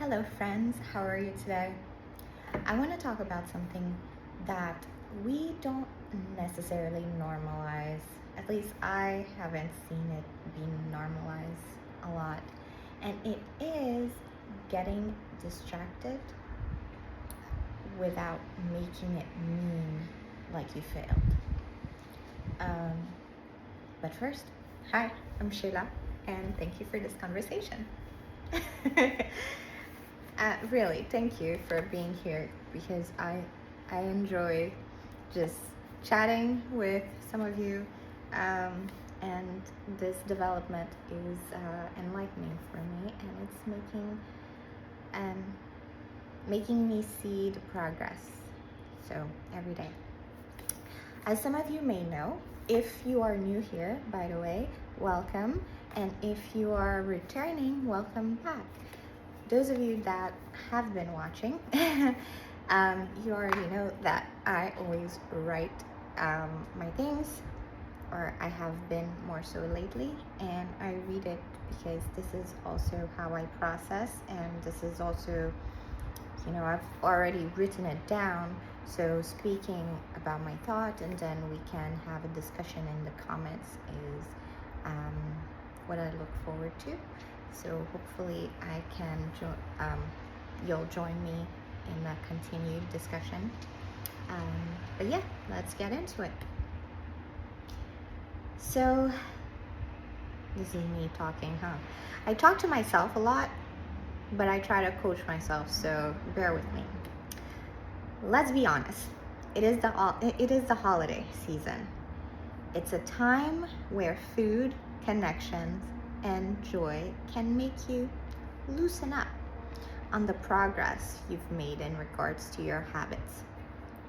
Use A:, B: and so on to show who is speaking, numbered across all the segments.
A: Hello, friends. How are you today? I want to talk about something that we don't necessarily normalize. At least I haven't seen it being normalized a lot. And it is getting distracted without making it mean like you failed. Um, but first, hi, I'm Sheila, and thank you for this conversation. Really, thank you for being here because I enjoy just chatting with some of you, um, and this development is enlightening for me, and it's um, making me see the progress. So every day. As some of you may know, if you are new here, by the way, welcome, and if you are returning, welcome back. Those of you that have been watching, you already know that I always write my things, or I have been more so lately, and I read it because this is also how I process, and this is also, I've already written it down. So speaking about my thought and then we can have a discussion in the comments is what I look forward to. So hopefully you'll join me in a continued discussion. But yeah, let's get into it. So this is me talking, huh? I talk to myself a lot, but I try to coach myself, so bear with me. Let's be honest. It is the holiday season. It's a time where food, connections, and joy can make you loosen up on the progress you've made in regards to your habits,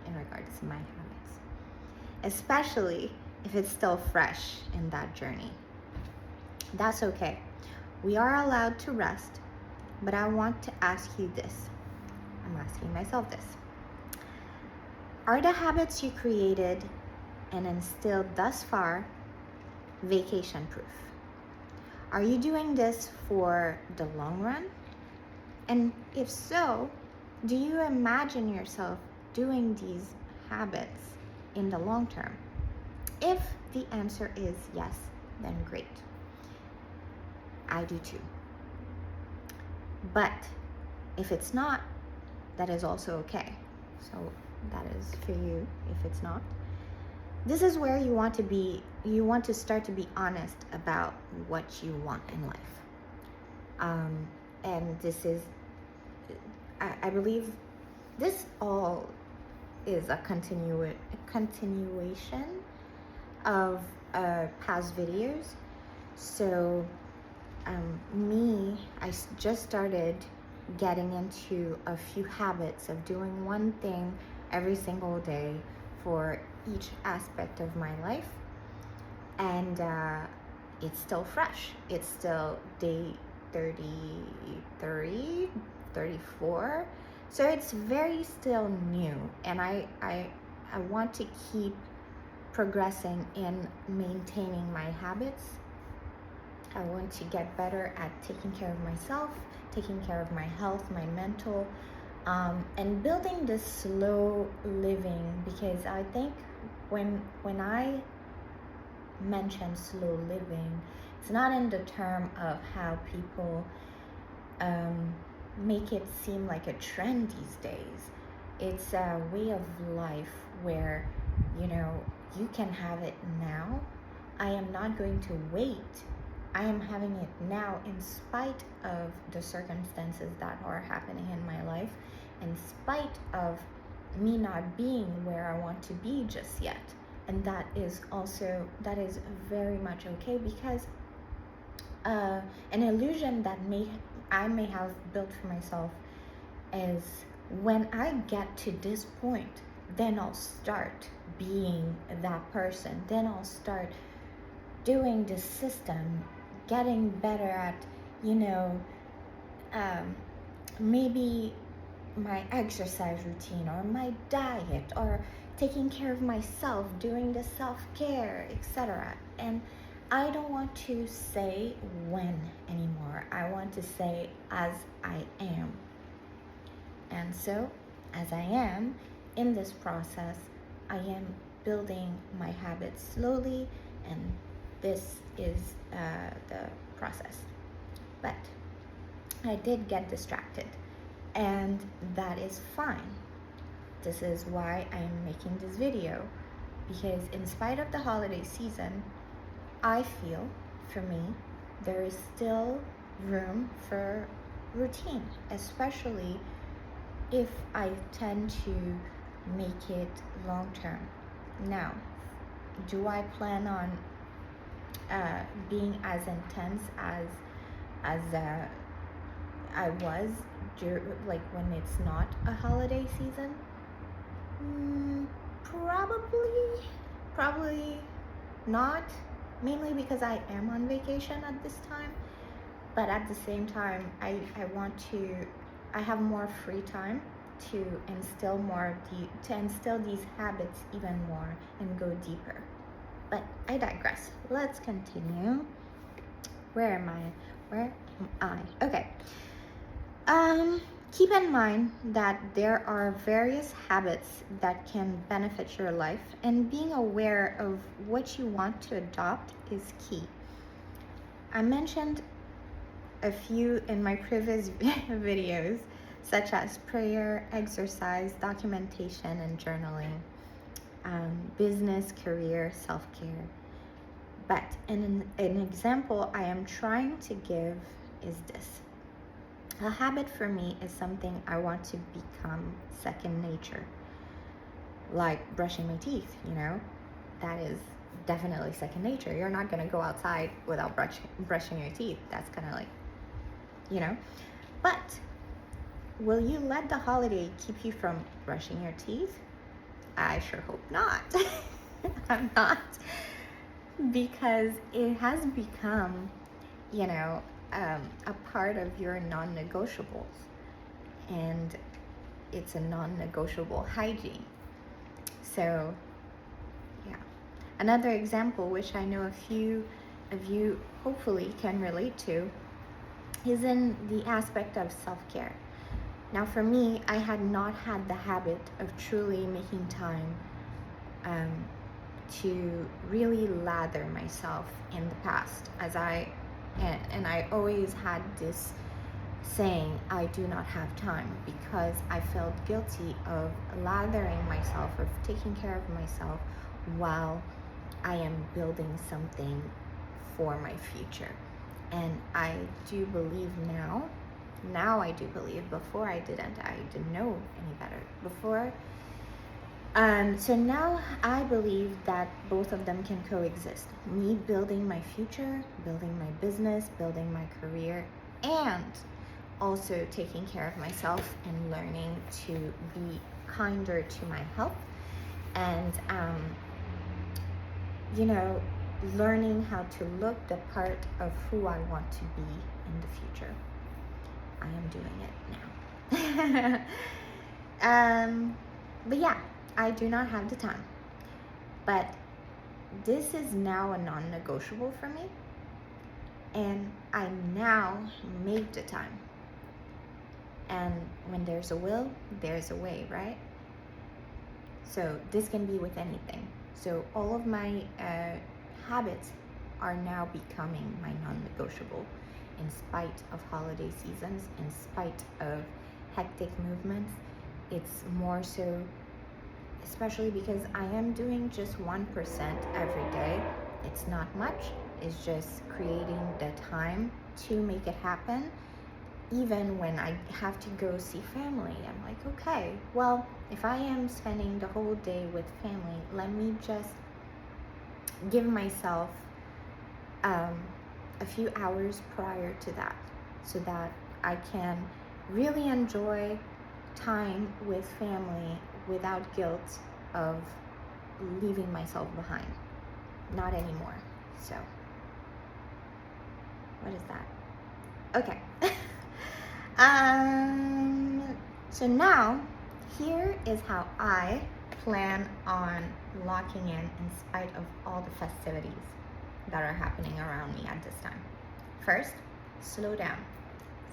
A: in regards to my habits, especially if it's still fresh in that journey. That's okay. We are allowed to rest, but I want to ask you this. I'm asking myself this. Are the habits you created and instilled thus far vacation proof? Are you doing this for the long run? And if so, do you imagine yourself doing these habits in the long term? If the answer is yes, then great. I do too. But if it's not, that is also okay. So that is for you if it's not. This is where you want to start to be honest about what you want in life. And this is, I believe this all is a continuation of past videos. So I just started getting into a few habits of doing one thing every single day for each aspect of my life, and it's still fresh. It's still day 33, 34, so it's very still new, and I want to keep progressing in maintaining my habits. I want to get better at taking care of myself, taking care of my health, my mental, and building this slow living, because I think when I mention slow living, it's not in the term of how people make it seem like a trend these days. It's a way of life where you can have it now. I am not going to wait. I am having it now in spite of the circumstances that are happening in my life, in spite of me not being where I want to be just yet. And that is very much okay, because an illusion that I may have built for myself is, when I get to this point, then I'll start being that person. Then I'll start doing this system, getting better at, maybe my exercise routine or my diet or taking care of myself, doing the self-care, etc. And I don't want to say when anymore. I want to say as I am. And so, as I am in this process, I am building my habits slowly, and this is the process. But I did get distracted, and that is fine. This is why I am making this video, because in spite of the holiday season, I feel, for me, there is still room for routine, especially if I tend to make it long term. Now, do I plan on being as intense as I was like when it's not a holiday season? Probably not. Mainly because I am on vacation at this time, but at the same time, I have more free time to instill these habits even more and go deeper. But I digress. Let's continue. Where am I? Okay. Keep in mind that there are various habits that can benefit your life, and being aware of what you want to adopt is key. I mentioned a few in my previous videos, such as prayer, exercise, documentation, and journaling, business, career, self-care. But an example I am trying to give is this. A habit for me is something I want to become second nature. Like brushing my teeth, that is definitely second nature. You're not going to go outside without brushing your teeth. That's kind of like, But will you let the holiday keep you from brushing your teeth? I sure hope not. I'm not. Because it has become, a part of your non-negotiables, and it's a non-negotiable hygiene. So, yeah. Another example, which I know a few of you hopefully can relate to, is in the aspect of self-care. Now, for me, I had not had the habit of truly making time to really lather myself in the past, and I always had this saying, I do not have time, because I felt guilty of lathering myself, of taking care of myself while I am building something for my future. And I do believe now I do believe. Before I didn't know any better before. So now I believe that both of them can coexist. Me building my future, building my business, building my career, and also taking care of myself and learning to be kinder to my health, and learning how to look the part of who I want to be in the future. I am doing it now. But yeah, I do not have the time. But this is now a non-negotiable for me, and I now make the time. And when there's a will, there's a way, right? So this can be with anything. So all of my habits are now becoming my non-negotiable, in spite of holiday seasons, in spite of hectic movements. It's more so, especially because I am doing just 1% every day. It's not much. It's just creating the time to make it happen. Even when I have to go see family, I'm like, okay, well, if I am spending the whole day with family, let me just give myself a few hours prior to that, so that I can really enjoy time with family without guilt of leaving myself behind. Not anymore. So, what is that? Okay. So now, here is how I plan on locking in spite of all the festivities. that are happening around me at this time. First, slow down.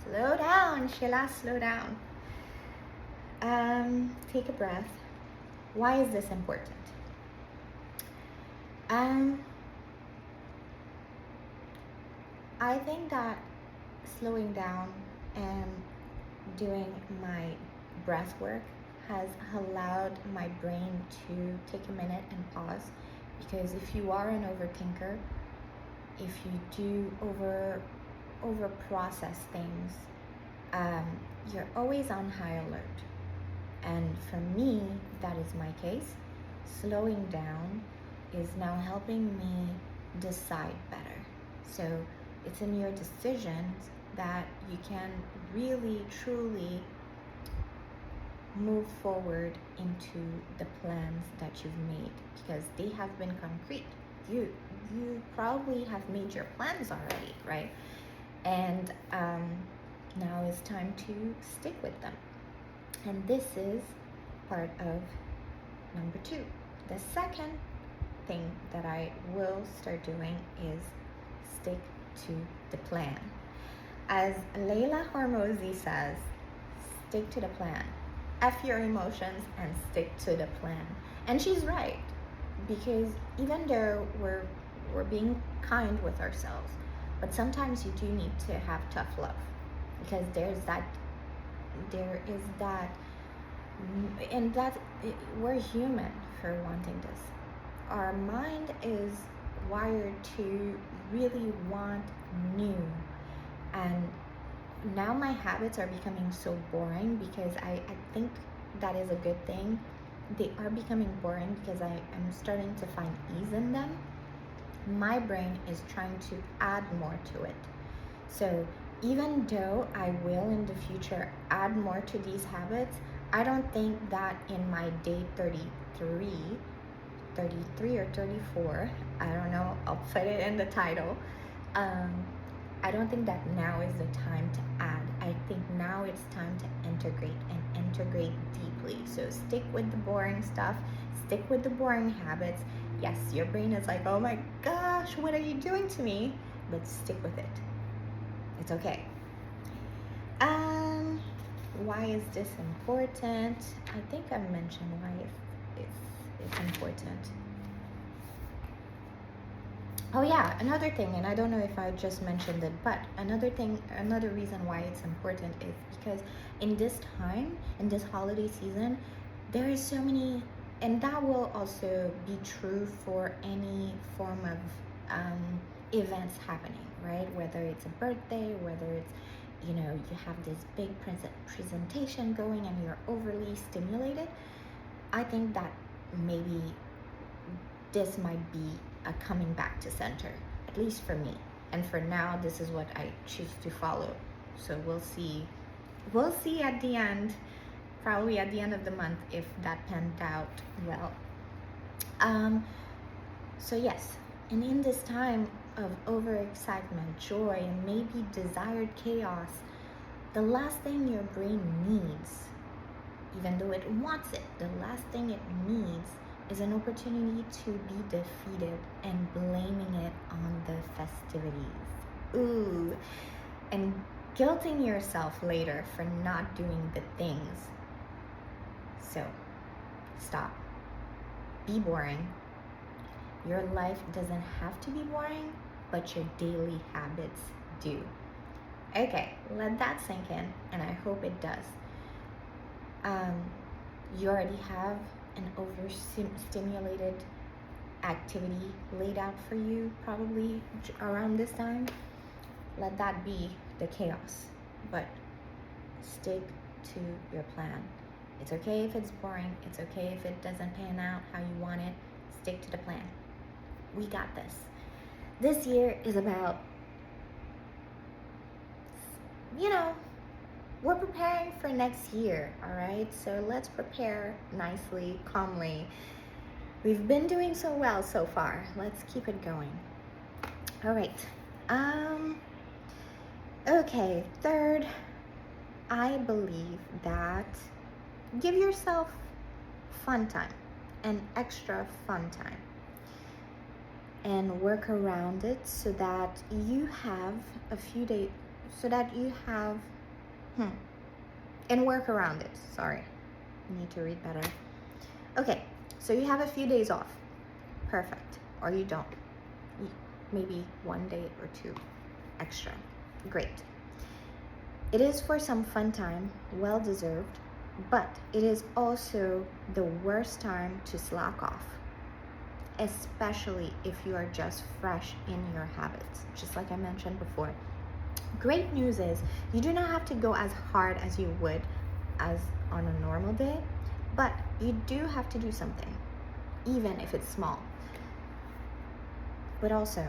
A: Slow down, Sheila, slow down. Take a breath. Why is this important? I think that slowing down and doing my breath work has allowed my brain to take a minute and pause, because if you are an overthinker, if you do over process things, you're always on high alert. And for me, that is my case. Slowing down is now helping me decide better. So it's in your decisions that you can really, truly move forward into the plans that you've made, because they have been concrete. You probably have made your plans already, right? And now it's time to stick with them. And this is part of number 2. The second thing that I will start doing is stick to the plan. As Leila Hormozi says, stick to the plan. F your emotions and stick to the plan. And she's right, because even though we're being kind with ourselves, but sometimes you do need to have tough love, because there is that, and that we're human for wanting this. Our mind is wired to really want new, and now my habits are becoming so boring, because I think that is a good thing. They are becoming boring because I'm starting to find ease in them. My brain is trying to add more to it. So even though I will in the future add more to these habits, I don't think that in my day 33 or 34, I don't know, I'll put it in the title. I don't think that now is the time to add. I think now it's time to integrate, and integrate deeply. So stick with the boring stuff, stick with the boring habits. Yes, your brain is like, oh my gosh, what are you doing to me? But stick with it. It's okay. Why is this important? I think I mentioned why it's important. Oh yeah, another thing, and I don't know if I just mentioned it, but another reason why it's important is because in this time, in this holiday season, there is so many, and that will also be true for any form of events happening, right? Whether it's a birthday, whether it's, you have this big presentation going and you're overly stimulated. I think that maybe this might be a coming back to center, at least for me. And for now, this is what I choose to follow. So we'll see at the end, probably at the end of the month, if that panned out well. So yes, and in this time of overexcitement, joy, and maybe desired chaos, the last thing your brain needs, even though it wants it, the last thing it needs is an opportunity to be defeated and blaming it on the festivities. Ooh, and guilting yourself later for not doing the things. So, stop. Be boring. Your life doesn't have to be boring, but your daily habits do. Okay, let that sink in, and I hope it does. You already have an overstimulated activity laid out for you probably around this time. Let that be the chaos, but stick to your plan. It's okay if it's boring. It's okay if it doesn't pan out how you want it. Stick to the plan. We got this. This year is about, we're preparing for next year, all right? So let's prepare nicely, calmly. We've been doing so well so far. Let's keep it going. All right. Okay, third, I believe that give yourself fun time, and extra fun time. and work around it so that you have a few days, so that you have, and work around it. Sorry, I need to read better. Okay, so you have a few days off. Perfect. Or you don't. Maybe 1 day or 2 extra. Great. It is for some fun time, well deserved, but it is also the worst time to slack off, especially if you are just fresh in your habits, just like I mentioned before. Great news is you do not have to go as hard as you would as on a normal day, but you do have to do something, even if it's small. But also,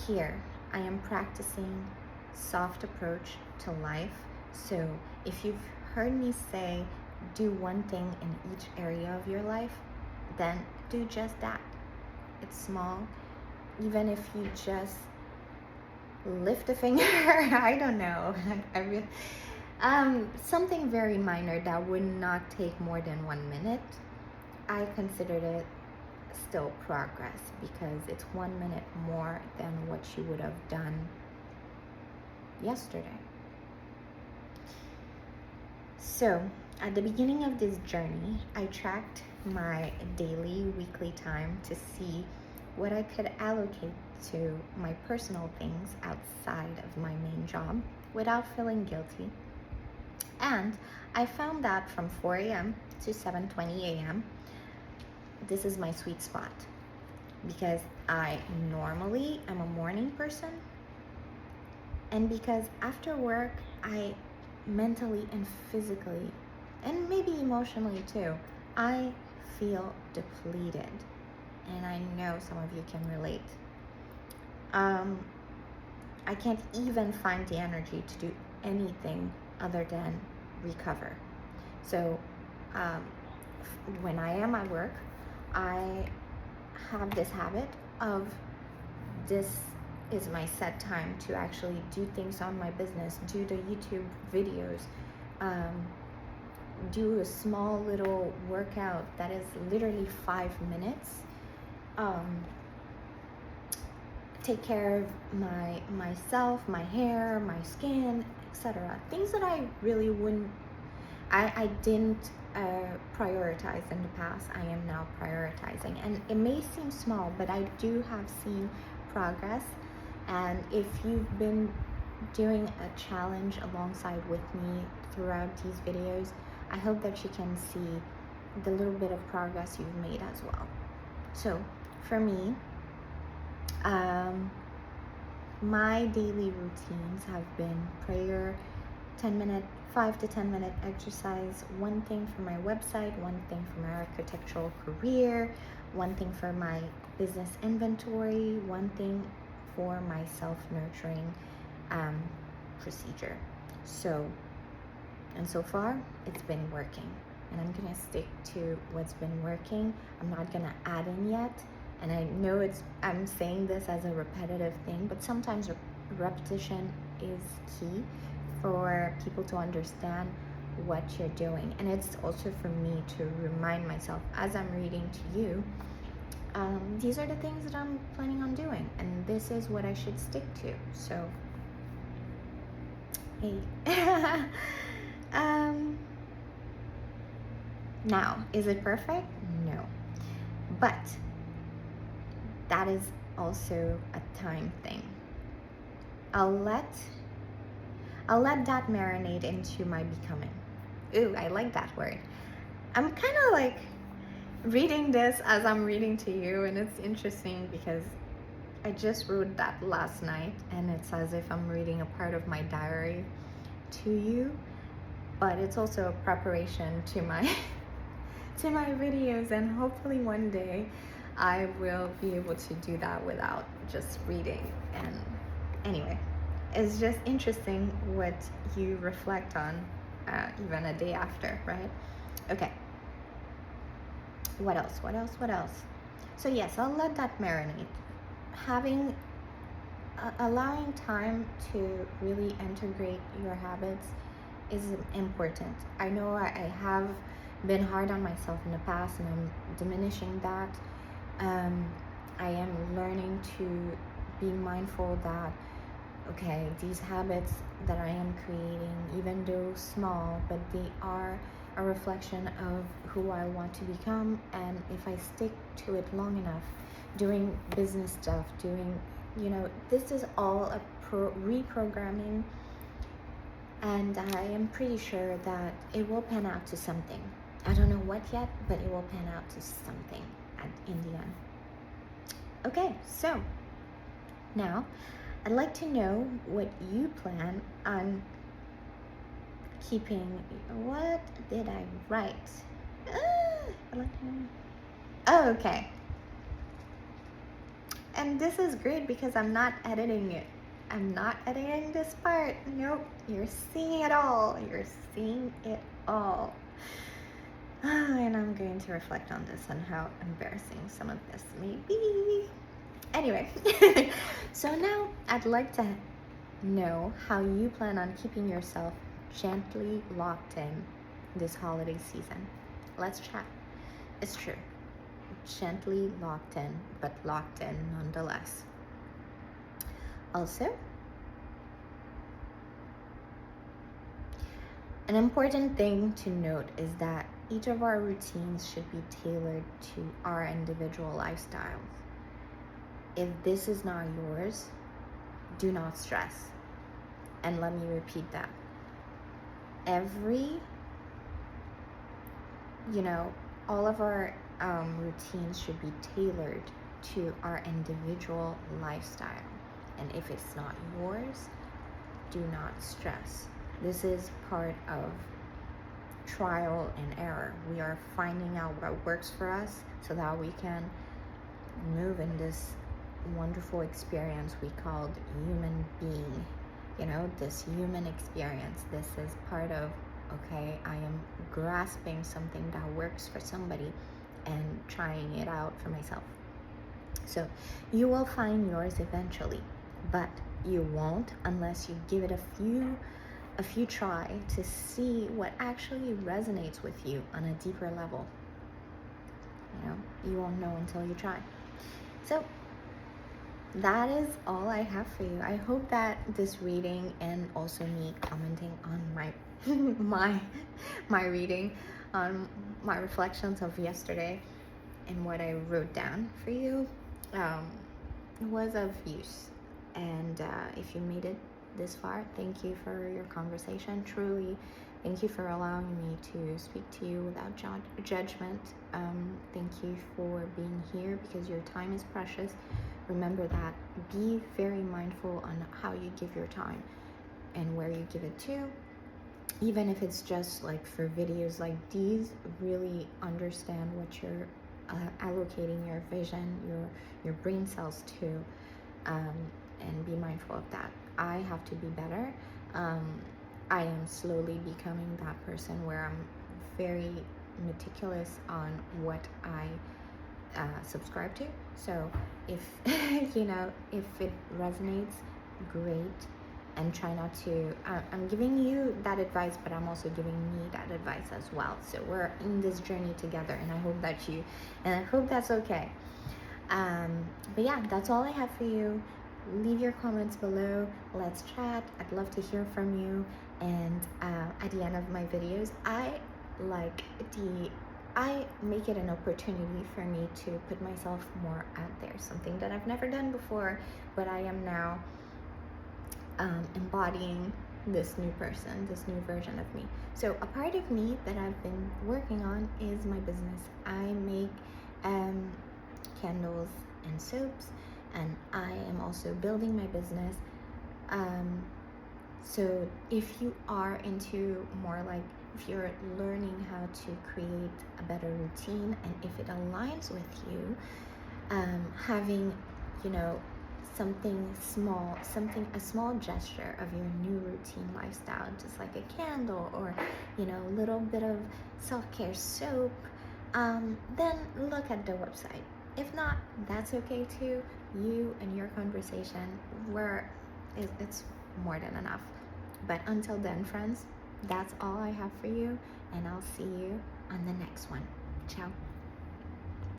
A: here I am practicing soft approach to life. So if you've heard me say do one thing in each area of your life, then do just that. It's small. Even if you just lift a finger, I don't know. Something very minor that would not take more than 1 minute, I considered it still progress because it's 1 minute more than what you would have done yesterday. So at the beginning of this journey, I tracked my daily, weekly time to see what I could allocate to my personal things outside of my main job without feeling guilty. And I found that from 4 a.m. to 7:20 a.m., this is my sweet spot because I normally am a morning person, and because after work I mentally and physically and maybe emotionally too, I feel depleted, and I know some of you can relate. I can't even find the energy to do anything other than recover. So when I am at work, I have this habit of this is my set time to actually do things on my business, do the YouTube videos, do a small little workout that is literally 5 minutes, take care of myself, my hair, my skin, etc. Things that I really I didn't prioritize in the past, I am now prioritizing. And it may seem small, but I do have seen progress. And if you've been doing a challenge alongside with me throughout these videos, I hope that you can see the little bit of progress you've made as well. So for me, my daily routines have been prayer, 5 to 10 minute exercise, one thing for my website, one thing for my architectural career, one thing for my business inventory, one thing for my self-nurturing procedure. So far it's been working, and I'm gonna stick to what's been working. I'm not gonna add in yet. And I know I'm saying this as a repetitive thing, but sometimes repetition is key for people to understand what you're doing. And it's also for me to remind myself as I'm reading to you, these are the things that I'm planning on doing, and this is what I should stick to. So, hey. Now, is it perfect? No. But that is also a time thing. I'll let that marinate into my becoming. Ooh, I like that word. I'm kind of like reading this as I'm reading to you, and it's interesting because I just wrote that last night, and it's as if I'm reading a part of my diary to you, but it's also a preparation to my to my videos, and hopefully one day I will be able to do that without just reading. And anyway, it's just interesting what you reflect on even a day after, right? Okay. What else? So yes, I'll let that marinate. Allowing time to really integrate your habits is important. I know I have been hard on myself in the past, and I'm diminishing that. I am learning to be mindful that, okay, these habits that I am creating, even though small, but they are a reflection of who I want to become. And if I stick to it long enough, doing business stuff, doing, this is all a reprogramming. And I am pretty sure that it will pan out to something. I don't know what yet, but it will pan out to something in the end. Okay, so now I'd like to know what you plan on keeping. What did I write? I'd like to know. Oh, okay. And this is great because I'm not editing it. I'm not editing this part. Nope. You're seeing it all. You're seeing it all. And I'm going to reflect on this and how embarrassing some of this may be. Anyway, so now I'd like to know how you plan on keeping yourself gently locked in this holiday season. Let's chat. It's true. Gently locked in, but locked in nonetheless. Also, an important thing to note is that each of our routines should be tailored to our individual lifestyles. If this is not yours, do not stress. And let me repeat that. All of our routines should be tailored to our individual lifestyle. And if it's not yours, do not stress. This is part of trial and error. We are finding out what works for us so that we can move in this wonderful experience we called human being. This human experience. This is part of, okay, I am grasping something that works for somebody and trying it out for myself. So you will find yours eventually, but you won't unless you give it a few try to see what actually resonates with you on a deeper level. You won't know until you try. So that is all I have for you. I hope that this reading and also me commenting on my reading, on my reflections of yesterday and what I wrote down for you was of use. And if you made it this far, thank you for your conversation. Truly, thank you for allowing me to speak to you without judgment. Thank you for being here because your time is precious. Remember that. Be very mindful on how you give your time and where you give it to. Even if it's just like for videos like these, really understand what you're allocating your vision, your brain cells to, and be mindful of that. I have to be better. I am slowly becoming that person where I'm very meticulous on what I subscribe to. So if if it resonates, great. And try not to I'm giving you that advice, but I'm also giving me that advice as well. So we're in this journey together, and I hope that's okay. But yeah, that's all I have for you. Leave your comments below. Let's chat. I'd love to hear from you. And at the end of my videos, I make it an opportunity for me to put myself more out there, something that I've never done before, but I am now embodying this new person, this new version of me. So a part of me that I've been working on is my business. I make candles and soaps, and I am also building my business. So if you are into more like, if you're learning how to create a better routine, and if it aligns with you, having, something small, a small gesture of your new routine lifestyle, just like a candle or, a little bit of self-care soap, then look at the website. If not, that's okay too. You and your conversation, it's more than enough. But until then, friends, that's all I have for you, and I'll see you on the next one. Ciao.